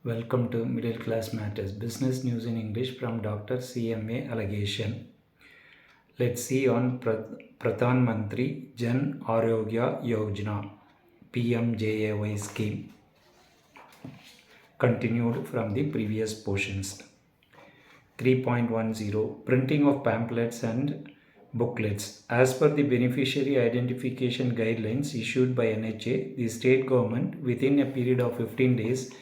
Welcome to Middle Class Matters Business News in English from Dr CMA Alagesan. Let's see on Pradhan Mantri Jan Arogya Yojana PMJAY scheme. Continued from the previous portions. 3.10 Printing of pamphlets and booklets. As per the beneficiary identification guidelines issued by NHA, the state government within a period of 15 days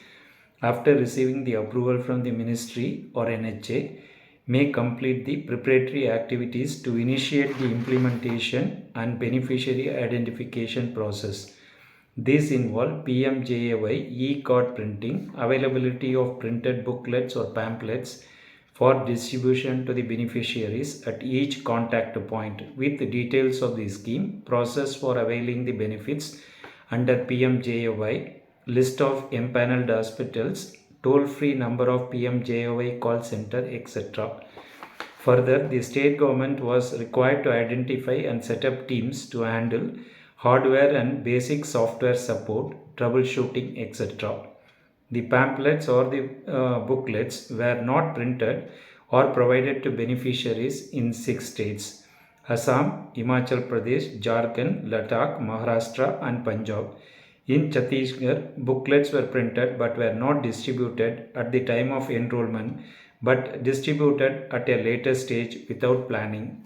after receiving the approval from the ministry or NHA may complete the preparatory activities to initiate the implementation and beneficiary identification process. These involve PMJAY e-card printing, availability of printed booklets or pamphlets for distribution to the beneficiaries at each contact point with the details of the scheme, process for availing the benefits under PMJAY, list of empaneled hospitals, toll-free number of PMJAY call center, etc. Further, the state government was required to identify and set up teams to handle hardware and basic software support, troubleshooting, etc. The pamphlets or the booklets were not printed or provided to beneficiaries in 6 states: Assam, Himachal Pradesh, Jharkhand, Ladakh, Maharashtra and Punjab. In Chhattisgarh, booklets were printed but were not distributed at the time of enrollment but distributed at a later stage without planning.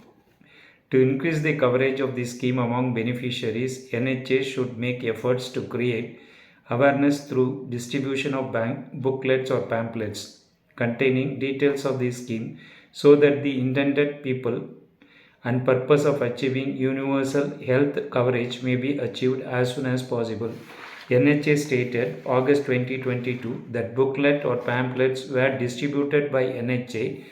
To increase the coverage of the scheme among beneficiaries, NHA should make efforts to create awareness through distribution of booklets or pamphlets containing details of the scheme so that the intended people and purpose of achieving universal health coverage may be achieved as soon as possible. NHA stated August 2022 that booklet or pamphlets were distributed by NHA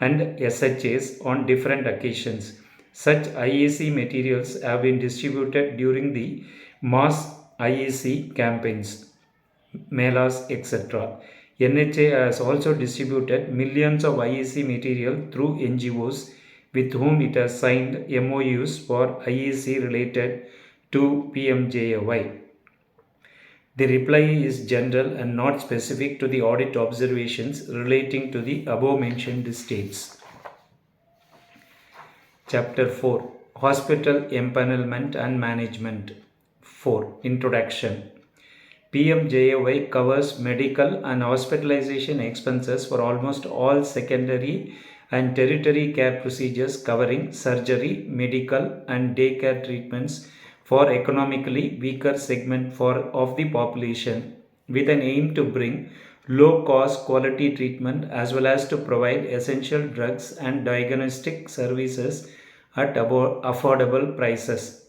and SHAs on different occasions. Such IEC materials have been distributed during the mass IEC campaigns, melas, etc. NHA has also distributed millions of IEC material through NGOs with whom it has signed MOUs for IEC related to PMJAY. The reply is general and not specific to the audit observations relating to the above mentioned states. Chapter 4 Hospital Empanelment and Management. 4. Introduction. PMJAY covers medical and hospitalization expenses for almost all secondary and tertiary care procedures covering surgery, medical and daycare treatments for economically weaker segment of the population, with an aim to bring low cost quality treatment as well as to provide essential drugs and diagnostic services at affordable prices.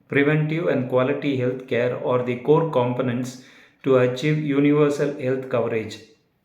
Preventive and quality health care are the core components to achieve universal health coverage.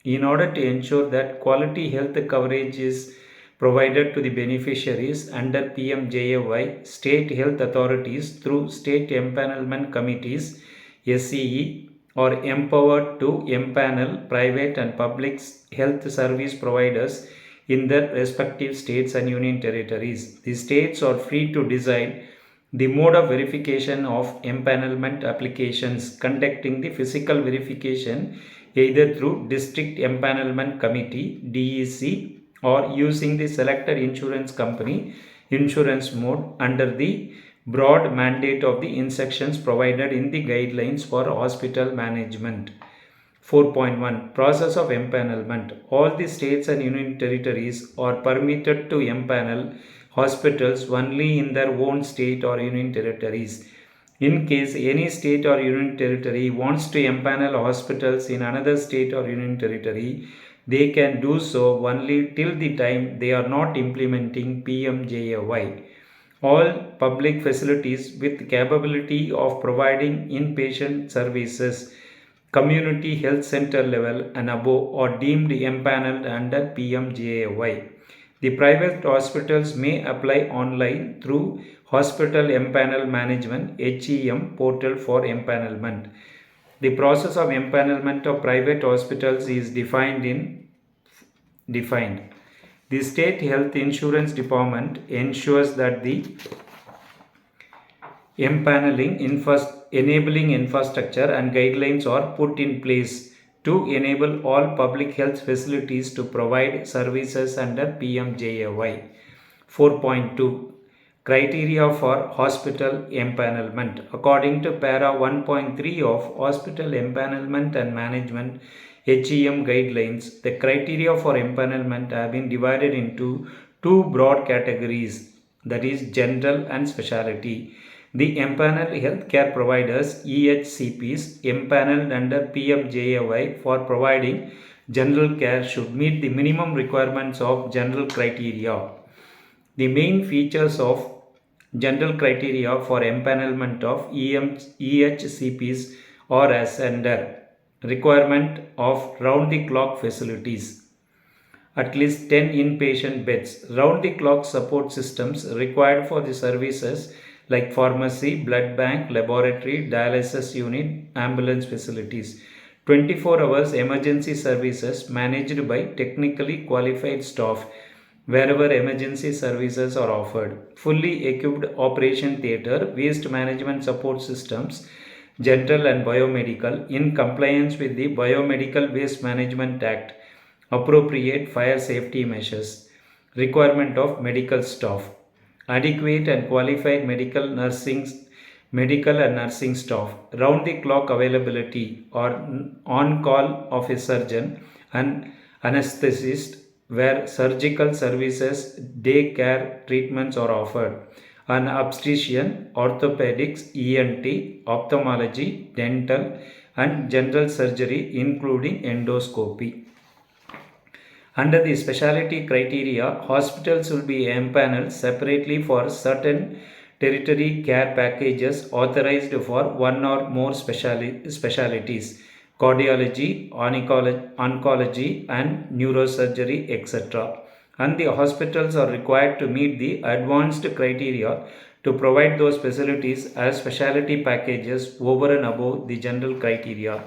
In order to ensure that quality health coverage is provided to the beneficiaries under PMJAY, state health authorities through state empanelment committees SCE are empowered to empanel private and public health service providers in their respective states and union territories. The states are free to decide the mode of verification of empanelment applications, conducting the physical verification either through District Empanelment Committee DEC or using the selected insurance company insurance mode under the broad mandate of the instructions provided in the guidelines for hospital management. 4.1 Process of empanelment. All the states and union territories are permitted to empanel hospitals only in their own state or union territories. In case any state or union territory wants to empanel hospitals in another state or union territory, they can do so only till the time they are not implementing PMJAY. All public facilities with capability of providing inpatient services, community health center level and above, are deemed empaneled under PMJAY. The private hospitals may apply online through Hospital Empanel Management HEM portal for empanelment. The process of empanelment of private hospitals is defined. The State Health Insurance Department ensures that the enabling infrastructure and guidelines are put in place to enable all public health facilities to provide services under PMJAY. 4.2 Criteria for Hospital Empanelment. According to Para 1.3 of Hospital Empanelment and Management HEM guidelines, the criteria for empanelment have been divided into two broad categories, that is general and specialty. The empaneled healthcare providers EHCPs empaneled under PMJAY for providing general care should meet the minimum requirements of general criteria. The main features of general criteria for empanelment of EHCPs are as under: requirement of round-the-clock facilities, at least 10 inpatient beds, round-the-clock support systems required for the services like pharmacy, blood bank, laboratory, dialysis unit, ambulance facilities, 24 hours emergency services managed by technically qualified staff wherever emergency services are offered, fully equipped operation theatre, waste management support systems, general and biomedical, in compliance with the Biomedical Waste Management Act, appropriate fire safety measures, requirement of medical staff, adequate and qualified medical and nursing staff, round the clock availability or on call of a surgeon and anesthetist where surgical services, day care treatments are offered, an obstetrician, orthopedics, ENT, ophthalmology, dental and general surgery including endoscopy. Under the specialty criteria, hospitals will be empaneled separately for certain territory care packages authorized for one or more specialties, cardiology, oncology and neurosurgery, etc. And the hospitals are required to meet the advanced criteria to provide those facilities as specialty packages over and above the general criteria.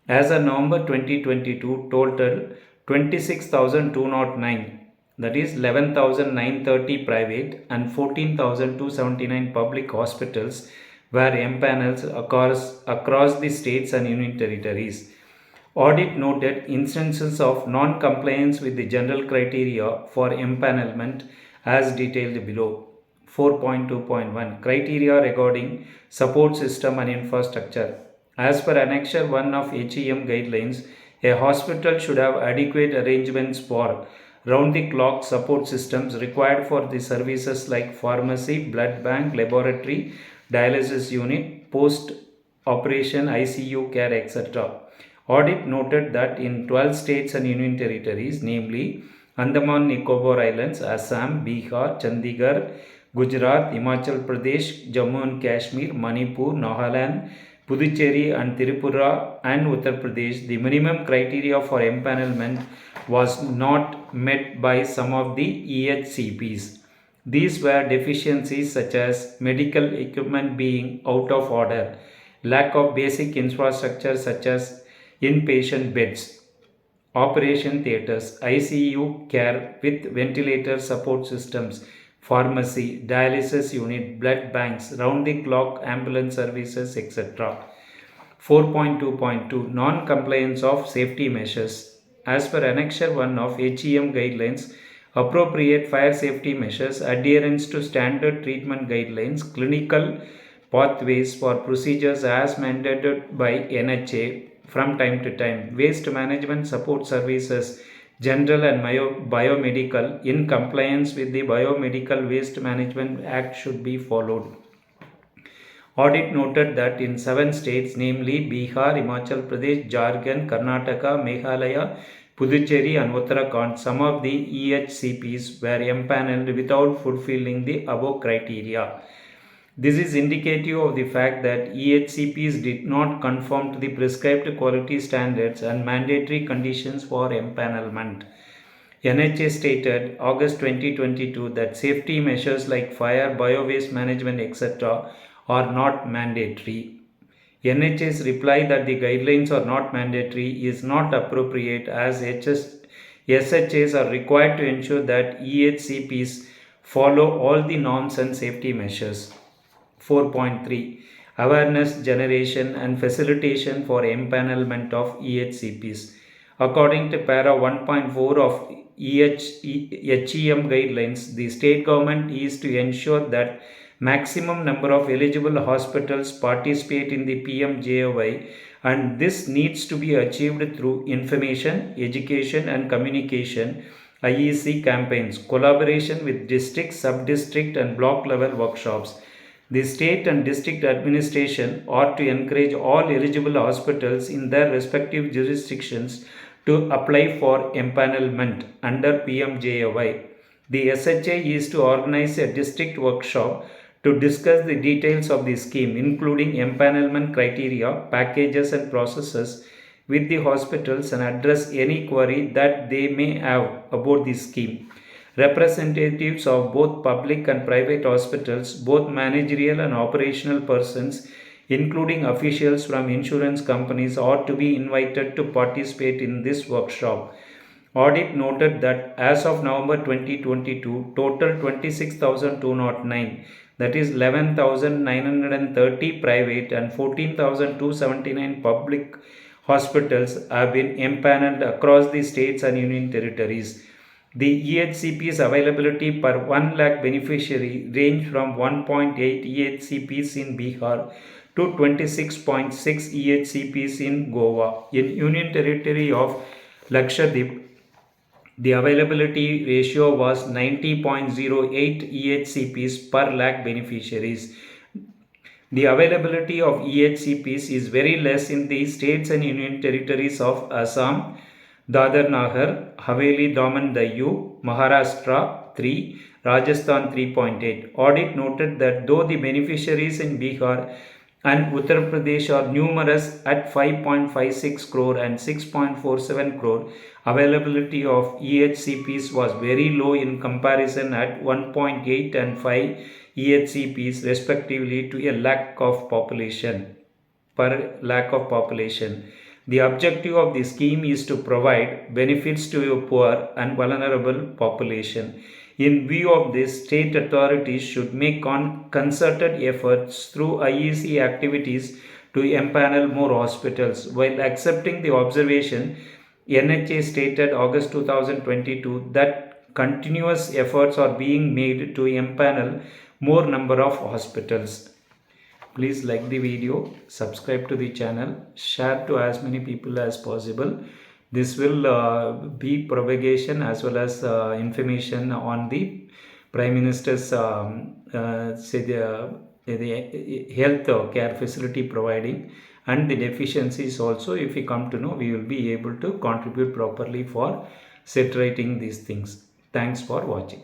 As of November 2022, total 26,209, that is 11,930 private and 14,279 public hospitals were empaneled across the states and union territories. Audit noted instances of non-compliance with the general criteria for empanelment as detailed below. 4.2.1 Criteria regarding support system and infrastructure. As per Annexure 1 of HEM guidelines, a hospital should have adequate arrangements for round-the-clock support systems required for the services like pharmacy, blood bank, laboratory, dialysis unit, post-operation ICU care, etc. Audit noted that in 12 states and union territories, namely Andaman Nicobar Islands, Assam, Bihar, Chandigarh, Gujarat, Himachal Pradesh, Jammu and Kashmir, Manipur, Nagaland, Puducherry and Tripura and Uttar Pradesh, the minimum criteria for empanelment was not met by some of the EHCPs. These were deficiencies such as medical equipment being out of order, lack of basic infrastructure such as inpatient beds, operation theatres, ICU care with ventilator support systems, pharmacy, dialysis unit, blood banks, round-the-clock ambulance services, etc. 4.2.2 Non-compliance of safety measures. As per Annexure 1 of HEM guidelines, appropriate fire safety measures, adherence to standard treatment guidelines, clinical pathways for procedures as mandated by NHA from time to time, waste management support services, general and biomedical, in compliance with the Biomedical Waste Management Act should be followed. Audit noted that in 7 states, namely Bihar, Himachal Pradesh, Jharkhand, Karnataka, Meghalaya, Puducherry and Uttarakhand, some of the EHCPs were empaneled without fulfilling the above criteria. This is indicative of the fact that EHCPs did not conform to the prescribed quality standards and mandatory conditions for empanelment. NHA stated August 2022 that safety measures like fire, bio-waste management, etc. are not mandatory. NHA's reply that the guidelines are not mandatory is not appropriate, as SHAs are required to ensure that EHCPs follow all the norms and safety measures. 4.3 awareness generation and facilitation for empanelment of EHCPs. According to para 1.4 of HEM guidelines, the state government is to ensure that maximum number of eligible hospitals participate in the PMJAY, and this needs to be achieved through information, education and communication IEC campaigns, collaboration with district, sub-district and block level workshops. The state and district administration ought to encourage all eligible hospitals in their respective jurisdictions to apply for empanelment under PMJAY. The SHA is to organize a district workshop to discuss the details of the scheme, including empanelment criteria, packages and processes with the hospitals and address any query that they may have about the scheme. Representatives of both public and private hospitals, both managerial and operational persons, including officials from insurance companies, ought to be invited to participate in this workshop. Audit noted that as of November 2022, total 26,209, that is 11,930 private and 14,279 public hospitals have been empaneled across the states and union territories. The EHCP's availability per 1 lakh beneficiary range from 1.8 EHCPs in Bihar to 26.6 EHCPs in Goa. In Union Territory of Lakshadweep, the availability ratio was 90.08 EHCPs per lakh beneficiaries. The availability of EHCPs is very less in the states and union territories of Assam, Dadar Nagar Haveli, Daman Diu, Maharashtra 3, Rajasthan 3.8. Audit noted that though the beneficiaries in Bihar and Uttar Pradesh are numerous at 5.56 crore and 6.47 crore, availability of EHCPs was very low in comparison at 1.8 and 5 EHCPs respectively to a lakh of population per lakh of population. The objective of the scheme is to provide benefits to a poor and vulnerable population. In view of this, state authorities should make concerted efforts through IEC activities to empanel more hospitals. While accepting the observation, NHA stated August 2022 that continuous efforts are being made to empanel more number of hospitals. Please like the video, subscribe to the channel, share to as many people as possible. This will be propagation as well as information on the Prime Minister's the health care facility providing and the deficiencies also. If we come to know, we will be able to contribute properly for saturating these things. Thanks for watching.